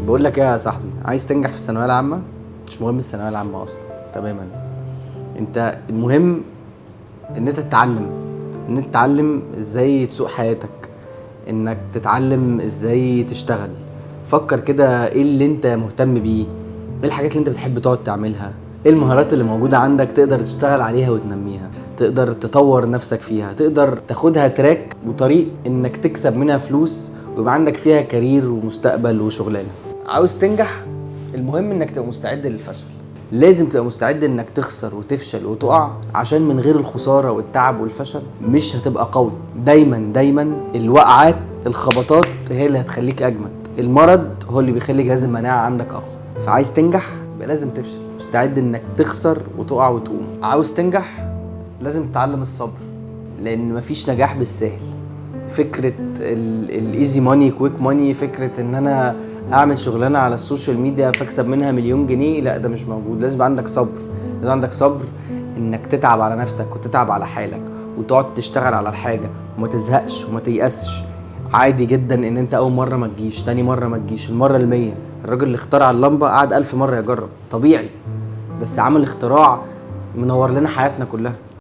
بقول لك ايه يا صاحبي، عايز تنجح في الثانويه العامه؟ مش مهم الثانويه العامه اصلا تماما. انت المهم ان انت تتعلم، ان انت تتعلم ازاي تسوق حياتك، انك تتعلم ازاي تشتغل. فكر كده ايه اللي انت مهتم بيه، ايه الحاجات اللي انت بتحب تقعد تعملها، ايه المهارات اللي موجودة عندك تقدر تشتغل عليها وتنميها، تقدر تطور نفسك فيها، تقدر تاخدها تراك وطريق انك تكسب منها فلوس ويبقى عندك فيها كارير ومستقبل وشغلانة. عاوز تنجح؟ المهم انك تبقى مستعد للفشل. لازم تبقى مستعد انك تخسر وتفشل وتقع، عشان من غير الخسارة والتعب والفشل مش هتبقى قوي. دايما الوقعات، الخبطات هي اللي هتخليك اجمد. المرض هو اللي بيخلي جهاز المناعة عندك اقوى. فعايز تنجح يبقى لازم تفشل، مستعد انك تخسر وتقع وتقوم. عاوز تنجح لازم تتعلم الصبر، لان مفيش نجاح بالسهل. فكرة الايزي ماني كويك ماني، فكرة ان انا اعمل شغلانة على السوشيال ميديا فاكسب منها مليون جنيه، لا ده مش موجود. لازم عندك صبر، لازم عندك صبر انك تتعب على نفسك وتتعب على حالك وتقعد تشتغل على الحاجة وما تزهقش وما تيأسش. عادي جدا ان انت اول مرة ما تجيش، تاني مرة ما تجيش، المرة ال100. الراجل اللي اخترع اللمبة قعد 1000 مرة يجرب، طبيعي. بس عمل اختراع منور لنا حياتنا كلها.